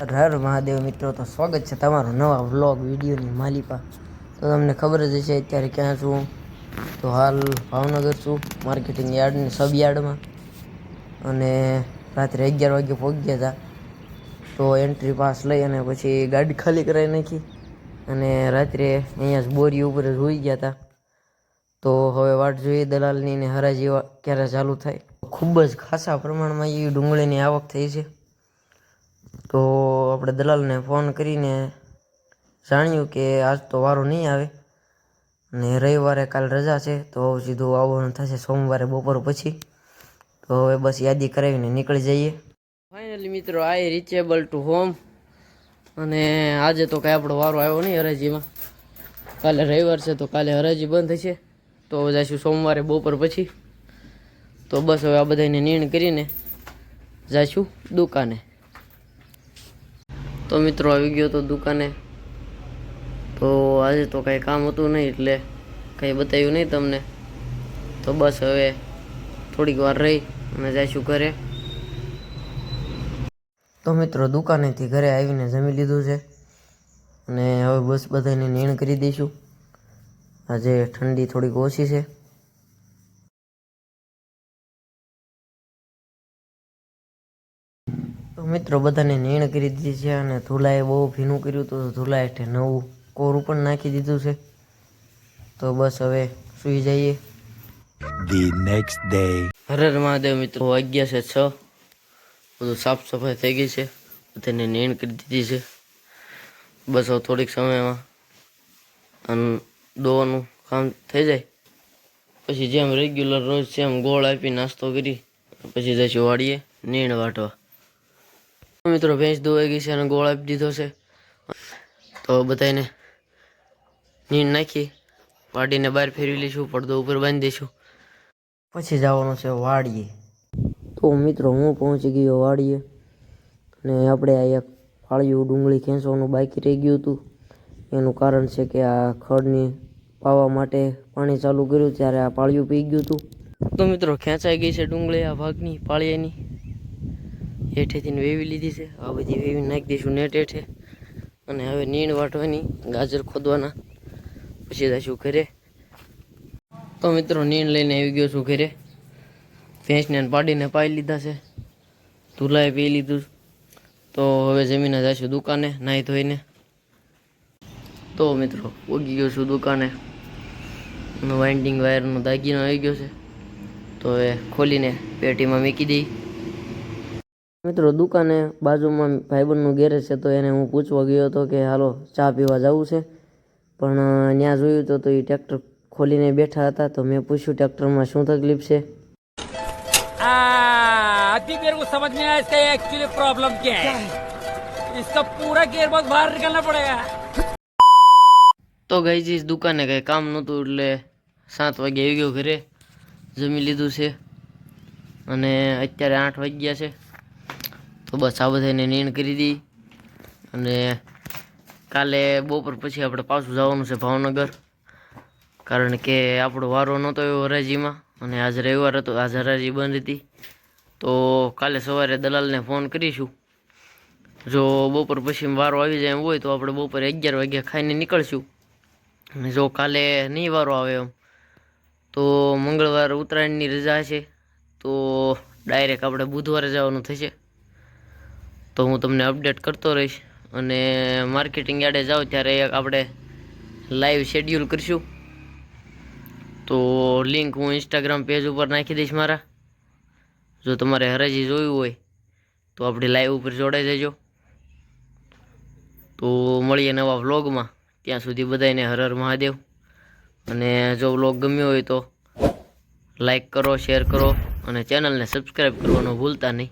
હર હર મહાદેવ મિત્રો, તો સ્વાગત છે તમારું નવા વ્લોગ વિડીયોની માલિપા। તો તમને ખબર જ હશે અત્યારે ક્યાં છું। તો હાલ ભાવનગર છું, માર્કેટિંગ યાર્ડની સબ યાર્ડમાં। અને રાત્રે 11 વાગે પહોંચી ગયા હતા। તો એન્ટ્રી પાસ લઈ અને પછી ગાડી ખાલી કરાવી નાખી અને રાત્રે અહીંયા જ બોરી ઉપર જ સૂઈ ગયા હતા। તો હવે વાટ જોઈએ દલાલની ને હરાજી ક્યારે ચાલુ થાય। ખૂબ જ ખાસા પ્રમાણમાં એ ડુંગળીની આવક થઈ છે। તો આપણે દલાલને ફોન કરીને જાણ્યું કે આજ તો વારો નહીં આવે ને રવિવારે કાલ રજા છે, તો સીધું આવવાનું થશે સોમવારે બપોર પછી। તો હવે બસ યાદી કરાવીને નીકળી જઈએ। ફાઇનલી મિત્રો આઈ રીચેબલ ટુ હોમ। અને આજે તો કાંઈ આપણો વારો આવ્યો નહીં હરાજીમાં। કાલે રવિવાર છે તો કાલે હરાજી બંધ થશે, તો જઈશું સોમવારે બપોર પછી। તો બસ હવે આ બધાને નીણ કરીને જઈશું દુકાને। તો મિત્રો આવી ગયો તો દુકાને। તો આજે તો કાંઈ કામ હતું નહીં એટલે કંઈ બતાવ્યું નહીં તમને। તો બસ હવે થોડીક વાર રહી અને જઈશું ઘરે। તો મિત્રો દુકાનેથી ઘરે આવીને જમી લીધું છે અને હવે બસ બધાને નીણ કરી દઈશું। આજે ઠંડી થોડીક ઓછી છે। તો મિત્રો બધાને નીણ કરી દીધી છે અને ધુલાએ બહુ ભીનું કર્યું તો ધુલા હેઠે નવું કોરું પણ નાખી દીધું છે। તો બસ હવે સૂઈ જઈએ। The next day. Har Har Mahadev મિત્રો, વાગ્યા છે 6। બધું સાફ સફાઈ થઈ ગઈ છે, બધાને નીણ કરી દીધી છે। બસ હવે થોડીક સમયમાં અને દોવાનું કામ થઈ જાય પછી જેમ રેગ્યુલર રોજ છે એમ ગોળ આપી નાસ્તો કરી પછી જઈશું વાડીએ નીણ વાટવા। મિત્રો ભેંસ ધોવાઈ ગઈ છે અને ગોળ આપી દીધો છે, તો બધાને નીણ નાખી વાડીને બહાર ફેરવી લઈશું, પડદો ઉપર બાંધી દઈશું, પછી જવાનું છે વાડીએ। તો મિત્રો હું પહોંચી ગયો વાડીએ અને આપણે આ એક ફાળિયું ડુંગળી ખેંચવાનું બાકી રહી ગયું હતું। એનું કારણ છે કે આ ખડની પાવા માટે પાણી ચાલુ કર્યું ત્યારે આ પાળિયું પી ગયું હતું। તો મિત્રો ખેંચાઈ ગઈ છે ડુંગળી આ ભાગની પાળિયાની હેઠેથી વેવી લીધી છે। આ બધી વેવી નાખી દઈશું નેટ હેઠે અને હવે નીણ વાટવાની, ગાજર ખોદવાના, પછી જઈશું ઘરે। તો મિત્રો નીણ લઈને આવી ગયો છું ઘરે। ભેંસને પાડીને પાઈ લીધા છે, ધુલાએ પી લીધું। તો હવે જમીને જઈશું દુકાને નાહી ધોઈને। તો મિત્રો ઉગી ગયો છું દુકાને, વાઇન્ડિંગ વાયરનો દાગીનો આવી ગયો છે, તો હવે ખોલીને પેટીમાં મૂકી દઈ। મિત્રો દુકાને બાજુમાં ભાઈબંધનું ગેરેજ છે, તો એને હું પૂછવા ગયો હતો કે હાલો ચા પીવા જવું છે, પણ ત્યાં જોયું તો એ ટ્રેક્ટર ખોલીને બેઠા હતા। તો મેં પૂછ્યું ટ્રેક્ટરમાં શું તકલીફ છે। अभी मेरे को समझ में आया इसका एक्चुअली प्रॉब्लम क्या है। इसका पूरा गियरबॉक्स बाहर निकालना पड़ेगा। તો ગઈ જઈશ દુકાને, કંઈ કામ નહોતું એટલે 7 વાગે આવી ગયો ઘરે, જમી લીધું છે અને અત્યારે 8 વાગ્યા છે। તો બસ આ બધાને નીણ કરી દઈ અને કાલે બપોર પછી આપણે પાછું જવાનું છે ભાવનગર, કારણ કે આપણો વારો નહોતો એવો હરાજીમાં અને આજ રવિવાર હતો, આજ હરાજી બંધ હતી। તો કાલે સવારે દલાલને ફોન કરીશું, જો બપોર પછી વારો આવી જાય એમ હોય તો આપણે બપોરે 11 વાગ્યા ખાઈને નીકળશું। અને જો કાલે નહીં વારો આવે એમ તો મંગળવાર ઉત્તરાયણની રજા છે, તો ડાયરેક્ટ આપણે બુધવારે જવાનું થશે। તો હું તમને અપડેટ કરતો રહીશ અને માર્કેટિંગ યાર્ડે જાઓ ત્યારે આપણે લાઈવ શેડ્યુલ કરીશું। તો લિંક હું ઇન્સ્ટાગ્રામ પેજ ઉપર નાખી દઈશ મારા, જો તમારે હરાજી જોયું હોય તો આપણી લાઈવ ઉપર જોડાઈ જજો। તો મળીએ નવા વ્લોગમાં, ત્યાં સુધી બધાને હર હર મહાદેવ। અને જો વ્લોગ ગમ્યો હોય તો લાઈક કરો, શેર કરો અને ચેનલને સબસ્ક્રાઈબ કરવાનું ભૂલતા નહીં।